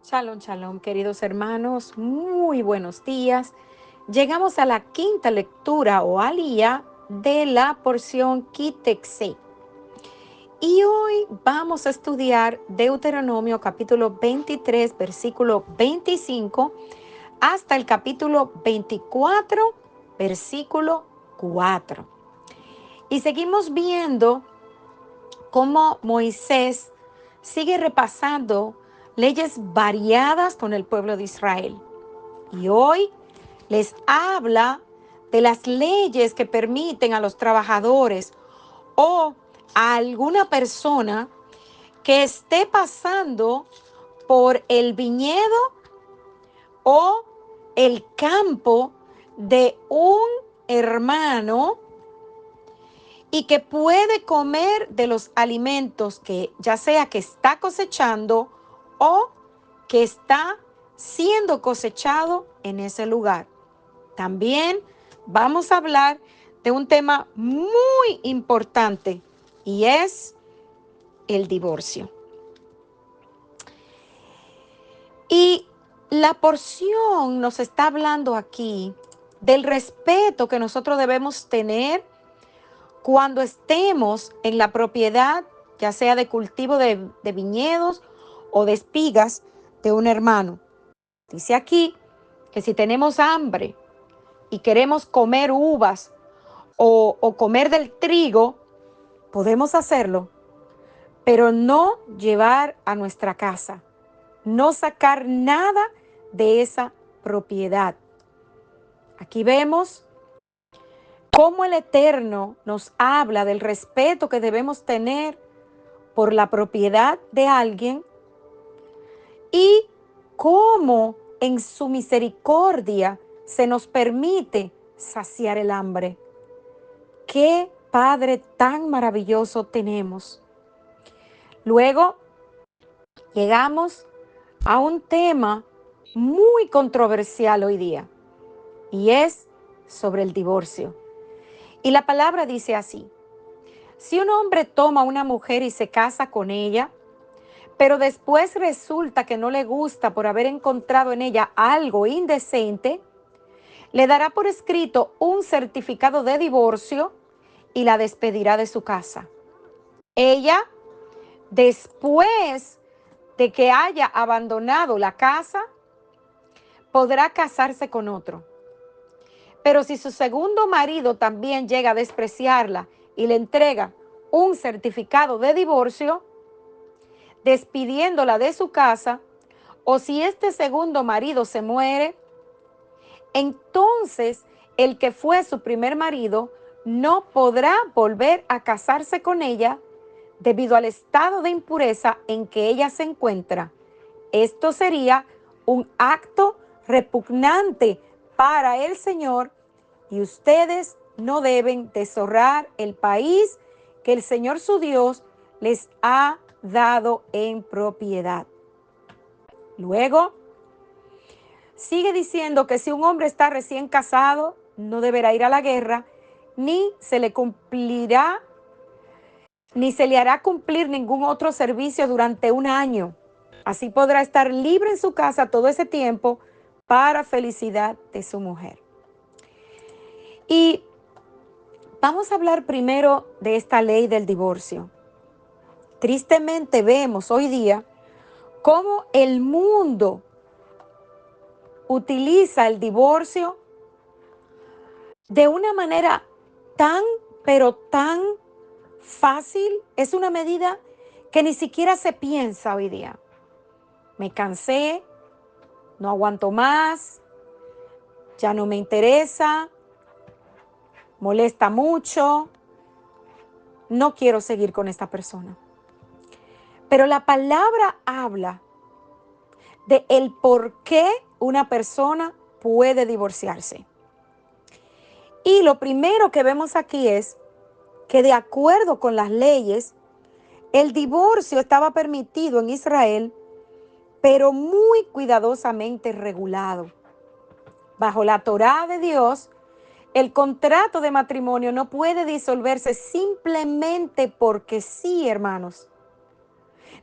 Shalom, shalom, queridos hermanos, muy buenos días. Llegamos a la quinta lectura o alía de la porción Kitexé. Y hoy vamos a estudiar Deuteronomio capítulo 23, versículo 25, hasta el capítulo 24, versículo 4. Y seguimos viendo cómo Moisés sigue repasando leyes variadas con el pueblo de Israel. Y hoy les habla de las leyes que permiten a los trabajadores o a alguna persona que esté pasando por el viñedo o el campo de un hermano y que puede comer de los alimentos que ya sea que está cosechando o que está siendo cosechado en ese lugar. También vamos a hablar de un tema muy importante y es el divorcio. Y la porción nos está hablando aquí del respeto que nosotros debemos tener cuando estemos en la propiedad, ya sea de cultivo de viñedos o de espigas de un hermano. Dice aquí que si tenemos hambre y queremos comer uvas o comer del trigo, podemos hacerlo, pero no llevar a nuestra casa, no sacar nada de esa propiedad. Aquí vemos cómo el Eterno nos habla del respeto que debemos tener por la propiedad de alguien y cómo en su misericordia se nos permite saciar el hambre. ¡Qué Padre tan maravilloso tenemos! Luego llegamos a un tema muy controversial hoy día y es sobre el divorcio. Y la palabra dice así: si un hombre toma a una mujer y se casa con ella, pero después resulta que no le gusta por haber encontrado en ella algo indecente, le dará por escrito un certificado de divorcio y la despedirá de su casa. Ella, después de que haya abandonado la casa, podrá casarse con otro. Pero si su segundo marido también llega a despreciarla y le entrega un certificado de divorcio, despidiéndola de su casa, o si este segundo marido se muere, entonces el que fue su primer marido no podrá volver a casarse con ella debido al estado de impureza en que ella se encuentra. Esto sería un acto repugnante para el Señor y ustedes no deben deshonrar el país que el Señor su Dios les ha dado en propiedad. Luego, sigue diciendo que si un hombre está recién casado, no deberá ir a la guerra, ni se le cumplirá, ni se le hará cumplir ningún otro servicio durante un año. Así podrá estar libre en su casa todo ese tiempo para felicidad de su mujer. Y vamos a hablar primero de esta ley del divorcio. Tristemente vemos hoy día cómo el mundo utiliza el divorcio de una manera tan, pero tan fácil. Es una medida que ni siquiera se piensa hoy día. Me cansé, no aguanto más, ya no me interesa, molesta mucho, no quiero seguir con esta persona. Pero la palabra habla de el por qué una persona puede divorciarse. Y lo primero que vemos aquí es que de acuerdo con las leyes, el divorcio estaba permitido en Israel, pero muy cuidadosamente regulado. Bajo la Torá de Dios, el contrato de matrimonio no puede disolverse simplemente porque sí, hermanos,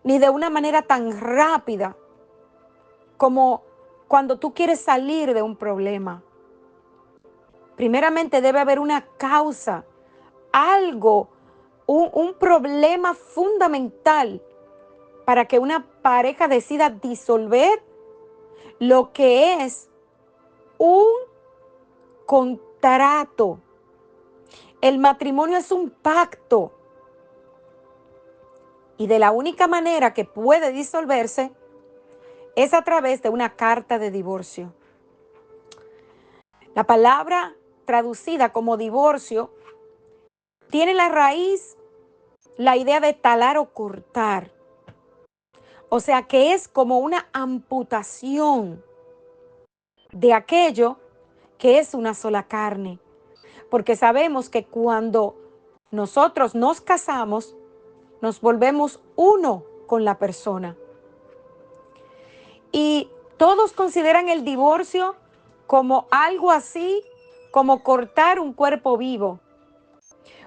ni de una manera tan rápida. como cuando tú quieres salir de un problema. Primeramente debe haber una causa, algo, un problema fundamental para que una pareja decida disolver lo que es un contrato. El matrimonio es un pacto. Y de la única manera que puede disolverse es a través de una carta de divorcio. La palabra traducida como divorcio tiene la raíz, la idea de talar o cortar. O sea que es como una amputación de aquello que es una sola carne. Porque sabemos que cuando nosotros nos casamos, nos volvemos uno con la persona. Y todos consideran el divorcio como algo así, como cortar un cuerpo vivo,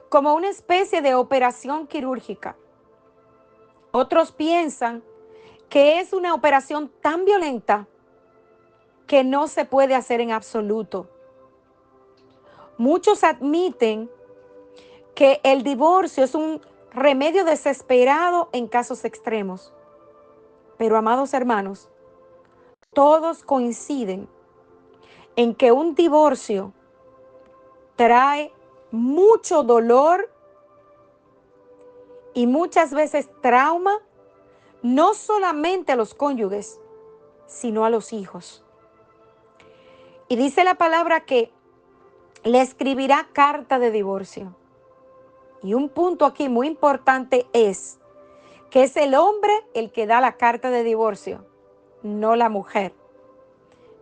como una especie de operación quirúrgica. Otros piensan que es una operación tan violenta que no se puede hacer en absoluto. Muchos admiten que el divorcio es un remedio desesperado en casos extremos. Pero, amados hermanos, todos coinciden en que un divorcio trae mucho dolor y muchas veces trauma, no solamente a los cónyuges, sino a los hijos. Y dice la palabra que le escribirá carta de divorcio. Y un punto aquí muy importante es que es el hombre el que da la carta de divorcio, no la mujer.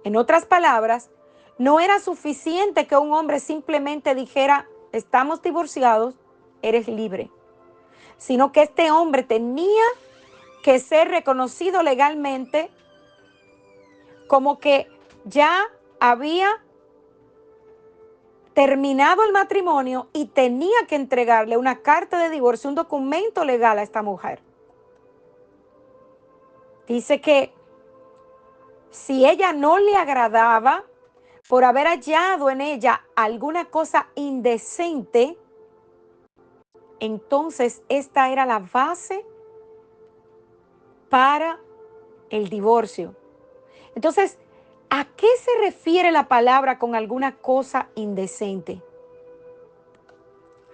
En otras palabras, no era suficiente que un hombre simplemente dijera, estamos divorciados, eres libre, sino que este hombre tenía que ser reconocido legalmente como que ya había terminado el matrimonio y tenía que entregarle una carta de divorcio, un documento legal a esta mujer. Dice que si ella no le agradaba por haber hallado en ella alguna cosa indecente, entonces esta era la base para el divorcio. Entonces, ¿a qué se refiere la palabra con alguna cosa indecente?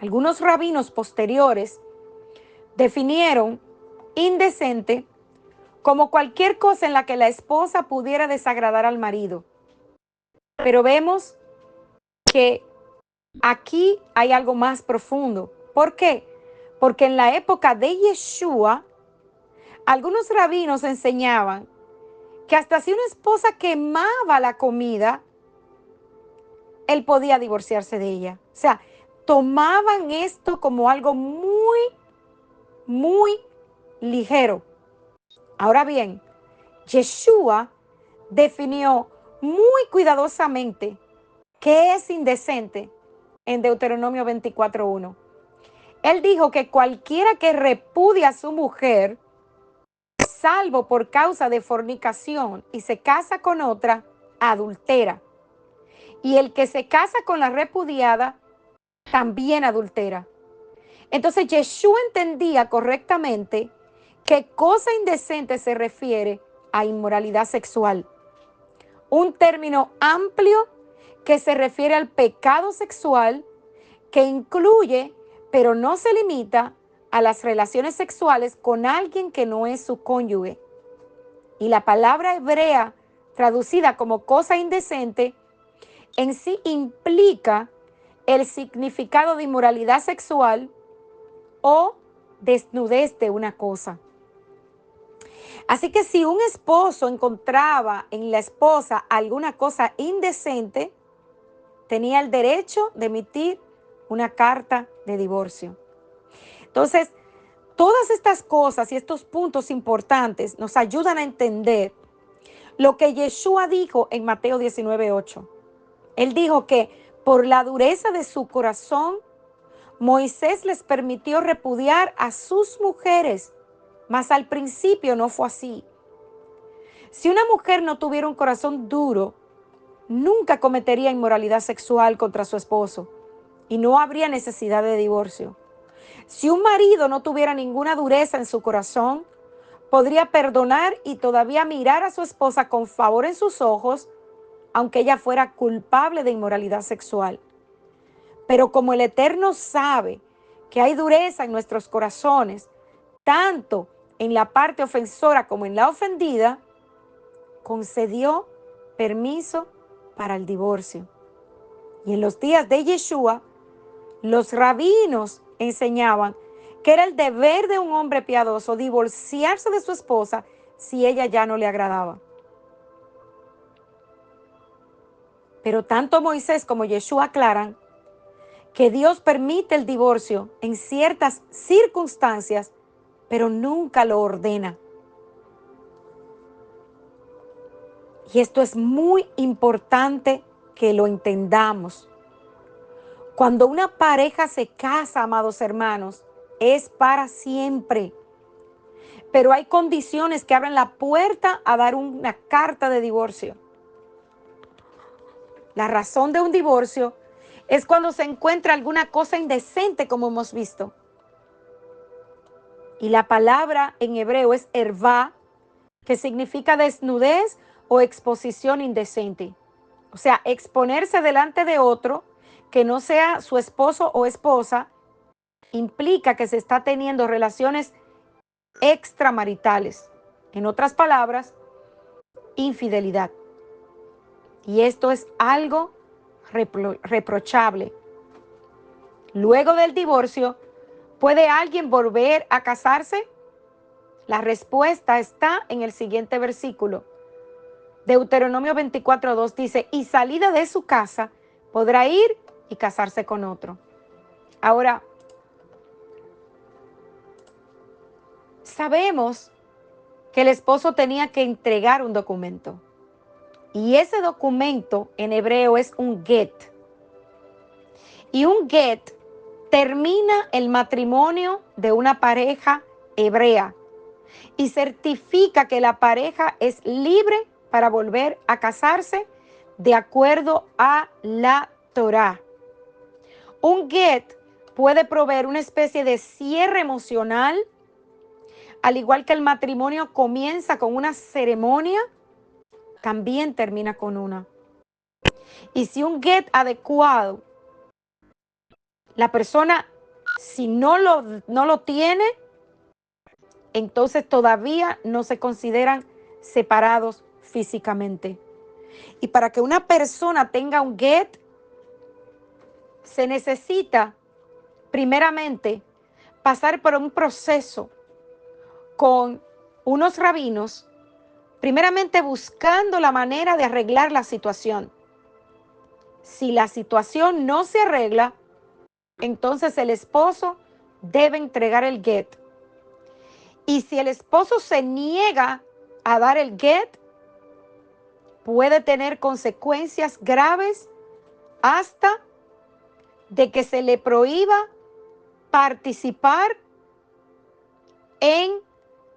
Algunos rabinos posteriores definieron indecente como cualquier cosa en la que la esposa pudiera desagradar al marido. Pero vemos que aquí hay algo más profundo. ¿Por qué? Porque en la época de Yeshua, algunos rabinos enseñaban que hasta si una esposa quemaba la comida, él podía divorciarse de ella. O sea, tomaban esto como algo muy, muy ligero. Ahora bien, Yeshua definió muy cuidadosamente qué es indecente en Deuteronomio 24:1. Él dijo que cualquiera que repudia a su mujer, salvo por causa de fornicación, y se casa con otra, adultera. Y el que se casa con la repudiada, también adultera. Entonces Yeshua entendía correctamente que cosa indecente se refiere a inmoralidad sexual. Un término amplio que se refiere al pecado sexual que incluye, pero no se limita, a las relaciones sexuales con alguien que no es su cónyuge. Y la palabra hebrea traducida como cosa indecente en sí implica el significado de inmoralidad sexual o desnudez de una cosa. Así que si un esposo encontraba en la esposa alguna cosa indecente, tenía el derecho de emitir una carta de divorcio. Entonces, todas estas cosas y estos puntos importantes nos ayudan a entender lo que Yeshua dijo en Mateo 19:8. Él dijo que por la dureza de su corazón, Moisés les permitió repudiar a sus mujeres, mas al principio no fue así. Si una mujer no tuviera un corazón duro, nunca cometería inmoralidad sexual contra su esposo y no habría necesidad de divorcio. Si un marido no tuviera ninguna dureza en su corazón, podría perdonar y todavía mirar a su esposa con favor en sus ojos, aunque ella fuera culpable de inmoralidad sexual. Pero como el Eterno sabe que hay dureza en nuestros corazones, tanto en la parte ofensora como en la ofendida, concedió permiso para el divorcio. Y en los días de Yeshua, los rabinos enseñaban que era el deber de un hombre piadoso divorciarse de su esposa si ella ya no le agradaba. Pero tanto Moisés como Yeshua aclaran que Dios permite el divorcio en ciertas circunstancias, pero nunca lo ordena. Y esto es muy importante que lo entendamos. Cuando una pareja se casa, amados hermanos, es para siempre. Pero hay condiciones que abren la puerta a dar una carta de divorcio. La razón de un divorcio es cuando se encuentra alguna cosa indecente, como hemos visto. Y la palabra en hebreo es ervá, que significa desnudez o exposición indecente. O sea, exponerse delante de otro que no sea su esposo o esposa implica que se está teniendo relaciones extramaritales. En otras palabras, infidelidad. Y esto es algo reprochable. Luego del divorcio, ¿puede alguien volver a casarse? La respuesta está en el siguiente versículo. Deuteronomio 24:2 dice, y salida de su casa podrá ir y casarse con otro. Ahora, sabemos que el esposo tenía que entregar un documento. Y ese documento en hebreo es un get. Y un get termina el matrimonio de una pareja hebrea y certifica que la pareja es libre para volver a casarse de acuerdo a la Torá. Un get puede proveer una especie de cierre emocional, al igual que el matrimonio comienza con una ceremonia, también termina con una. Y si un get adecuado, la persona, si no lo tiene, entonces todavía no se consideran separados físicamente. Y para que una persona tenga un get, se necesita, primeramente, pasar por un proceso con unos rabinos, primeramente buscando la manera de arreglar la situación. Si la situación no se arregla, entonces el esposo debe entregar el get. Y si el esposo se niega a dar el get, puede tener consecuencias graves hasta de que se le prohíba participar en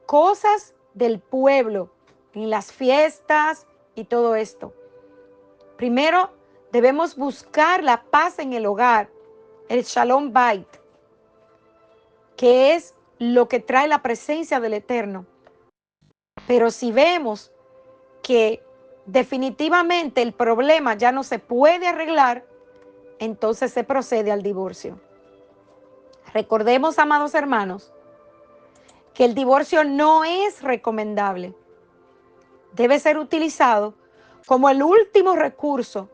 cosas del pueblo, en las fiestas y todo esto. Primero, debemos buscar la paz en el hogar, el Shalom Bait, que es lo que trae la presencia del Eterno. Pero si vemos que definitivamente el problema ya no se puede arreglar, entonces se procede al divorcio. Recordemos, amados hermanos, que el divorcio no es recomendable. Debe ser utilizado como el último recurso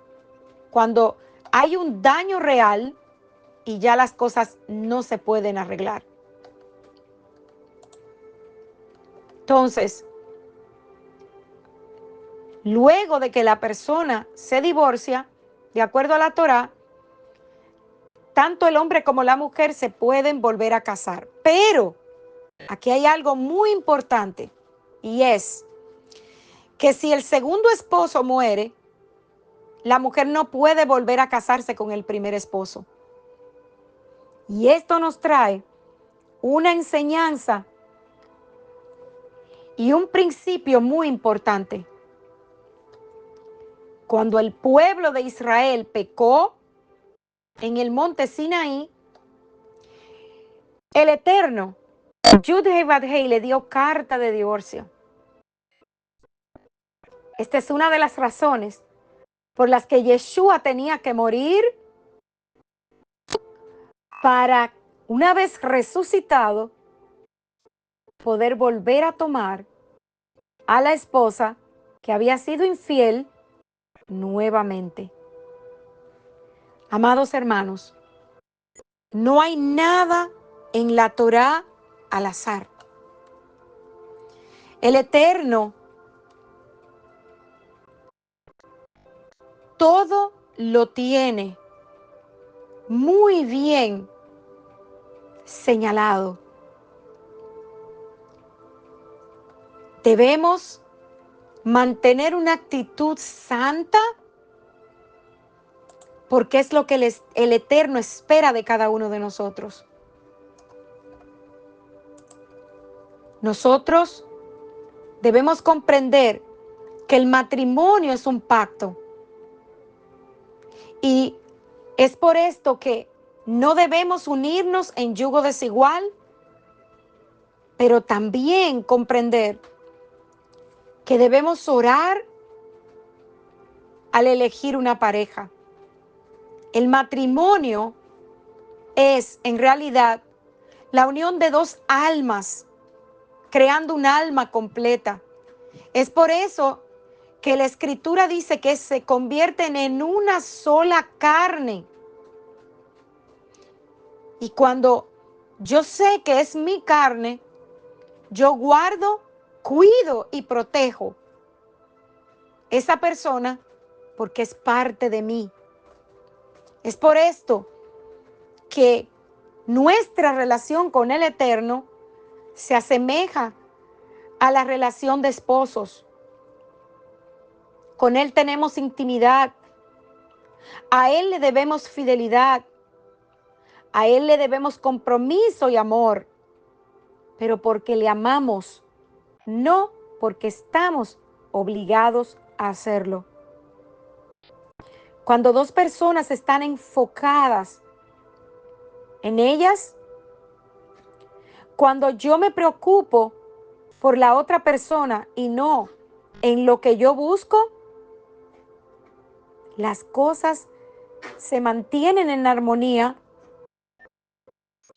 cuando hay un daño real y ya las cosas no se pueden arreglar. Entonces, luego de que la persona se divorcia, de acuerdo a la Torá, tanto el hombre como la mujer se pueden volver a casar. Pero aquí hay algo muy importante y es que si el segundo esposo muere, la mujer no puede volver a casarse con el primer esposo. Y esto nos trae una enseñanza Y un principio muy importante. Cuando el pueblo de Israel pecó en el monte Sinaí, el Eterno, Yud-Heh-Vav-Heh, le dio carta de divorcio. Esta es una de las razones por las que Yeshua tenía que morir para, una vez resucitado, poder volver a tomar a la esposa que había sido infiel nuevamente. Amados hermanos, no hay nada en la Torá al azar. El Eterno todo lo tiene muy bien señalado. Debemos mantener una actitud santa porque es lo que el Eterno espera de cada uno de nosotros. Nosotros debemos comprender que el matrimonio es un pacto. Y es por esto que no debemos unirnos en yugo desigual, pero también comprender que debemos orar al elegir una pareja. El matrimonio es en realidad la unión de dos almas, creando un alma completa. Es por eso que la Escritura dice que se convierten en una sola carne. Y cuando yo sé que es mi carne, yo guardo, cuido y protejo esa persona porque es parte de mí. Es por esto que nuestra relación con el Eterno se asemeja a la relación de esposos. Con Él tenemos intimidad. A Él le debemos fidelidad. A Él le debemos compromiso y amor. Pero porque le amamos, no porque estamos obligados a hacerlo. Cuando dos personas están enfocadas en ellas, cuando yo me preocupo por la otra persona y no en lo que yo busco, las cosas se mantienen en armonía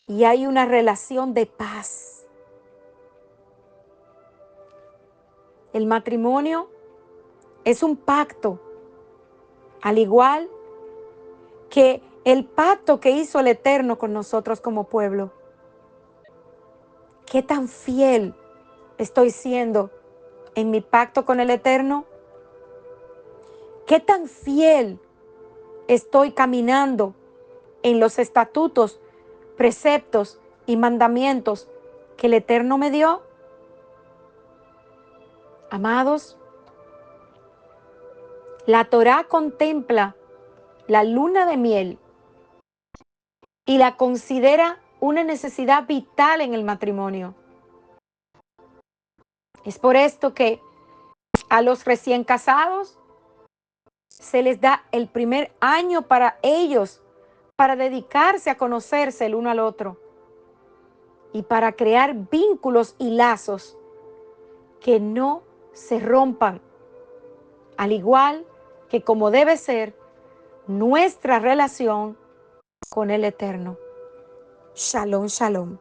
y hay una relación de paz. El matrimonio es un pacto, al igual que el pacto que hizo el Eterno con nosotros como pueblo. ¿Qué tan fiel estoy siendo en mi pacto con el Eterno? ¿Qué tan fiel estoy caminando en los estatutos, preceptos y mandamientos que el Eterno me dio? Amados, la Torá contempla la luna de miel y la considera una necesidad vital en el matrimonio. Es por esto que a los recién casados se les da el primer año para ellos, para dedicarse a conocerse el uno al otro y para crear vínculos y lazos que no se rompan, al igual que como debe ser nuestra relación con el Eterno. Shalom, shalom.